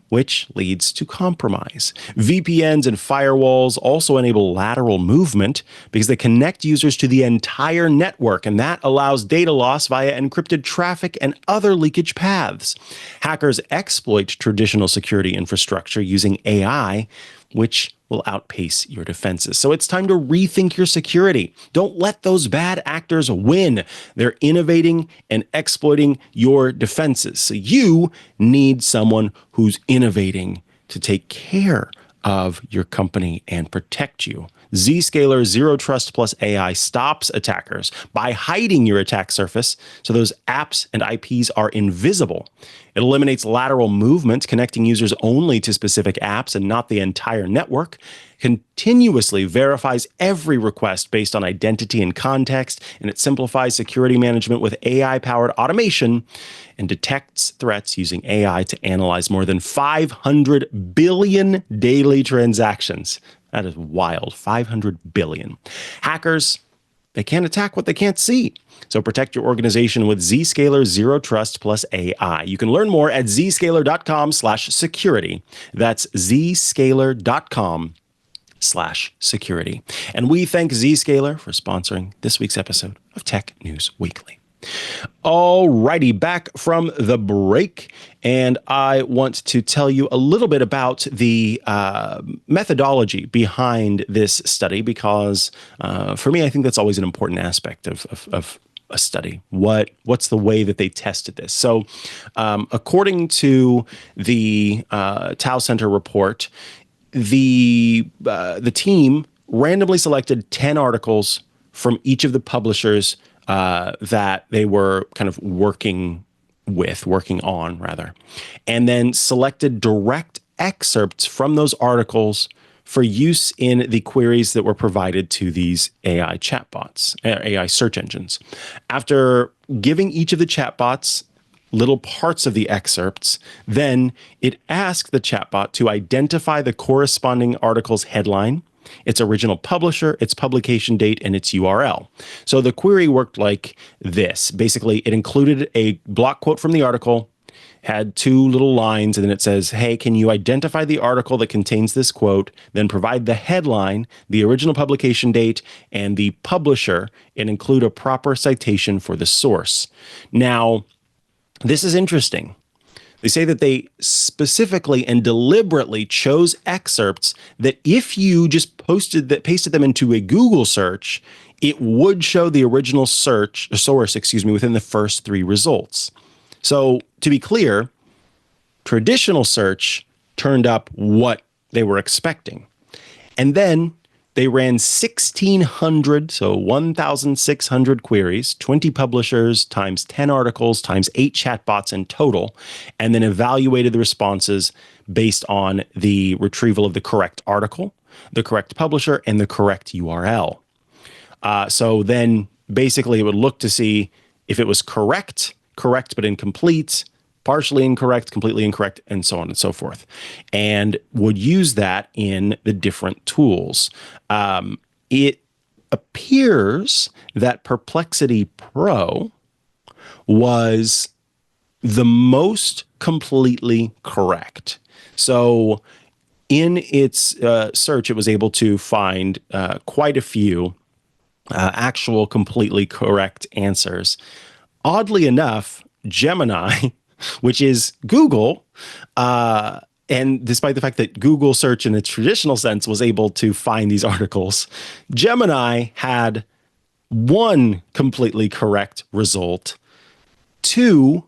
which leads to compromise. VPNs and firewalls also enable lateral movement because they connect users to the entire network, and that allows data loss via encrypted traffic and other leakage paths. Hackers exploit traditional security infrastructure using AI, which will outpace your defenses. So it's time to rethink your security. Don't let those bad actors win. They're innovating and exploiting your defenses. So you need someone who's innovating to take care of your company and protect you. Zscaler Zero Trust Plus AI stops attackers by hiding your attack surface so those apps and IPs are invisible. It eliminates lateral movement, connecting users only to specific apps and not the entire network, continuously verifies every request based on identity and context, and it simplifies security management with AI-powered automation and detects threats using AI to analyze more than 500 billion daily transactions. That is wild. 500 billion. Hackers, they can't attack what they can't see. So protect your organization with Zscaler Zero Trust Plus AI. You can learn more at zscaler.com/security. That's zscaler.com/security. And we thank Zscaler for sponsoring this week's episode of Tech News Weekly. Alrighty, back from the break, and I want to tell you a little bit about the methodology behind this study, because for me, I think that's always an important aspect of a study. What's the way that they tested this? So, according to the Tao Center report, the team randomly selected 10 articles from each of the publishers that they were kind of working on, and then selected direct excerpts from those articles for use in the queries that were provided to these AI chatbots, AI search engines. After giving each of the chatbots little parts of the excerpts, then it asked the chatbot to identify the corresponding article's headline, its original publisher, its publication date, and its URL. So the query worked like this. Basically, it included a block quote from the article, had two little lines, and then it says, hey, can you identify the article that contains this quote, then provide the headline, the original publication date, and the publisher, and include a proper citation for the source. Now, this is interesting. They say that they specifically and deliberately chose excerpts that if you just pasted them into a Google search, it would show the original source, within the first three results. So to be clear, traditional search turned up what they were expecting. And then they ran 1,600 queries, 20 publishers times 10 articles times 8 chatbots in total, and then evaluated the responses based on the retrieval of the correct article, the correct publisher, and the correct URL. So then basically it would look to see if it was correct but incomplete, partially incorrect, completely incorrect, and so on and so forth, and would use that in the different tools. It appears that Perplexity Pro was the most completely correct. So in its search, it was able to find quite a few actual completely correct answers. Oddly enough, Gemini, which is Google, and despite the fact that Google search in its traditional sense was able to find these articles, Gemini had one completely correct result, two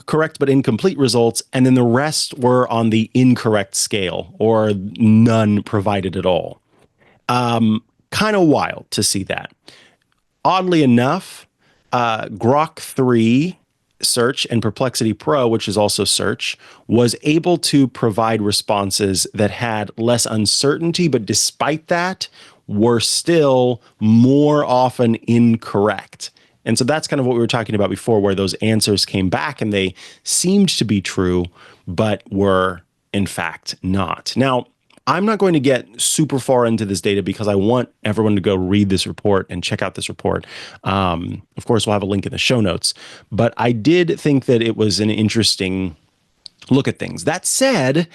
correct but incomplete results, and then the rest were on the incorrect scale or none provided at all. Kind of wild to see that. Oddly enough, Grok 3 Search and Perplexity Pro, which is also search, was able to provide responses that had less uncertainty, but despite that, were still more often incorrect. And so that's kind of what we were talking about before, where those answers came back and they seemed to be true, but were in fact not. Now, I'm not going to get super far into this data because I want everyone to go read this report and check out this report. Of course, we'll have a link in the show notes, but I did think that it was an interesting look at things. That said,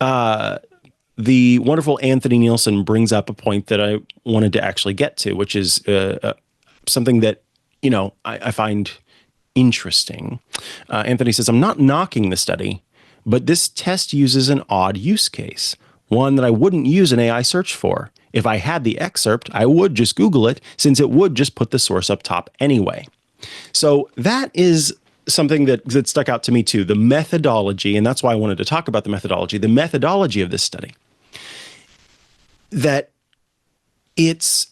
the wonderful Anthony Nielsen brings up a point that I wanted to actually get to, which is something that, I find interesting. Anthony says, I'm not knocking the study, but this test uses an odd use case, one that I wouldn't use an AI search for. If I had the excerpt, I would just Google it, since it would just put the source up top anyway. So that is something that stuck out to me too, the methodology, and that's why I wanted to talk about the methodology of this study. That it's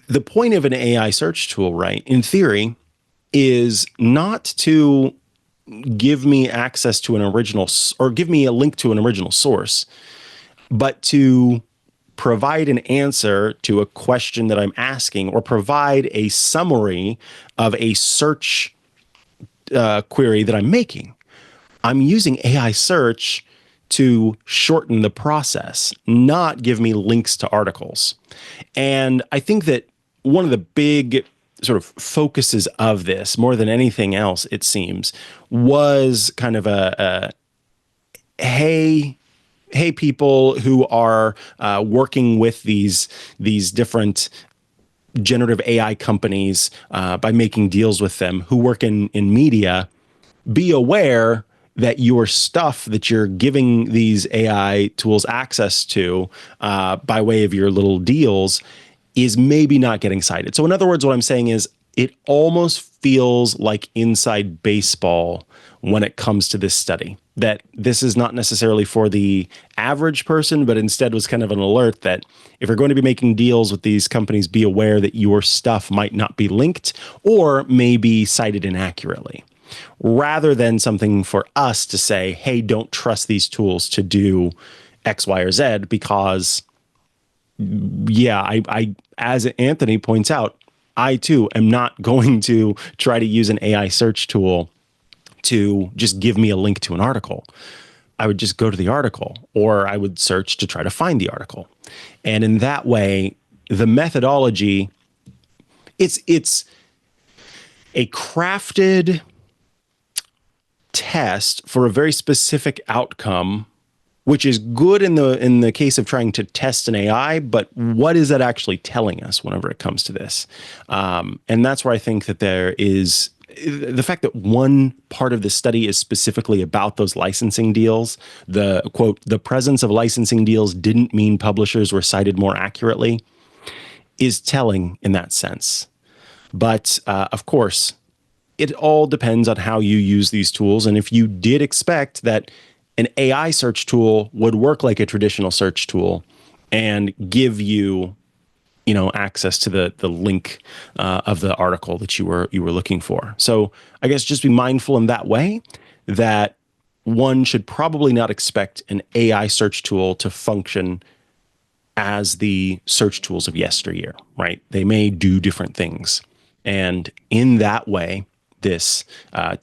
the point of an AI search tool, right, in theory, is not to give me access to an original or give me a link to an original source, but to provide an answer to a question that I'm asking or provide a summary of a search query that I'm making. I'm using AI search to shorten the process, not give me links to articles. And I think that one of the big sort of focuses of this, more than anything else, it seems, was kind of hey people who are working with these different generative AI companies by making deals with them, who work in media, be aware that your stuff that you're giving these AI tools access to by way of your little deals is maybe not getting cited. So in other words, what I'm saying is it almost feels like inside baseball when it comes to this study, that this is not necessarily for the average person, but instead was kind of an alert that if you're going to be making deals with these companies, be aware that your stuff might not be linked or may be cited inaccurately, rather than something for us to say, hey, don't trust these tools to do X, Y, or Z, because I as Anthony points out, I too am not going to try to use an AI search tool to just give me a link to an article. I would just go to the article, or I would search to try to find the article. And in that way, the methodology, it's a crafted test for a very specific outcome, which is good in the case of trying to test an AI, but what is that actually telling us whenever it comes to this? And that's where I think that there is the fact that one part of the study is specifically about those licensing deals. The quote, the presence of licensing deals didn't mean publishers were cited more accurately, is telling in that sense. But of course, it all depends on how you use these tools. And if you did expect that an AI search tool would work like a traditional search tool and give you, access to the link of the article that you were looking for. So I guess just be mindful in that way that one should probably not expect an AI search tool to function as the search tools of yesteryear, right? They may do different things. And in that way, this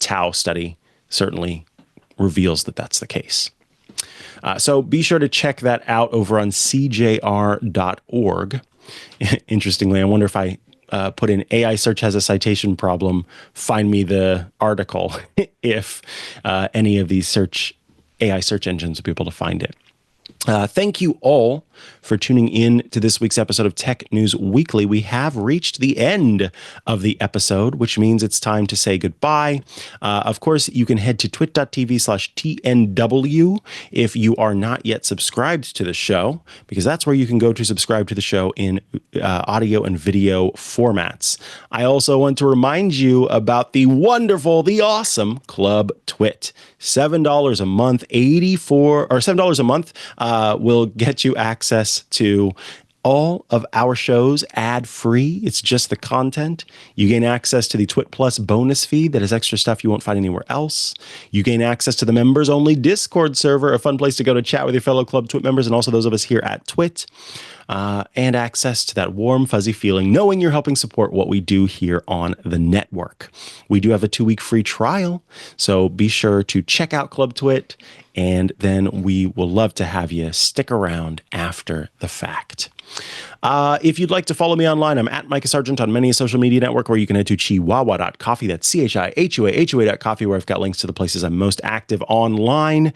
Tao study certainly reveals that that's the case. So be sure to check that out over on cjr.org. Interestingly, I wonder if I put in AI search has a citation problem, find me the article if any of these AI search engines will be able to find it. Thank you all for tuning in to this week's episode of Tech News Weekly. We have reached the end of the episode, which means it's time to say goodbye. Of course, you can head to twit.tv/TNW if you are not yet subscribed to the show, because that's where you can go to subscribe to the show in audio and video formats. I also want to remind you about the wonderful, the awesome Club Twit. $7 a month, $7 a month will get you access to all of our shows ad-free. It's just the content. You gain access to the Twit Plus bonus feed that has extra stuff you won't find anywhere else. You gain access to the members-only Discord server, a fun place to go to chat with your fellow Club Twit members and also those of us here at Twit. And access to that warm, fuzzy feeling, knowing you're helping support what we do here on the network. We do have a 2-week free trial, so be sure to check out Club Twit, and then we will love to have you stick around after the fact. If you'd like to follow me online, I'm at Mikah Sargent on many social media network, or you can head to chihuahua.coffee. That's CHIHUA.coffee, where I've got links to the places I'm most active online.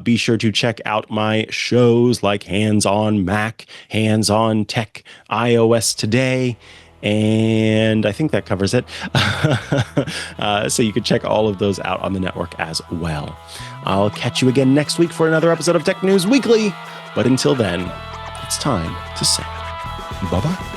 Be sure to check out my shows like Hands on Mac, Hands on Tech, iOS Today, and I think that covers it. So you can check all of those out on the network as well. I'll catch you again next week for another episode of Tech News Weekly. But until then, it's time to say bye-bye.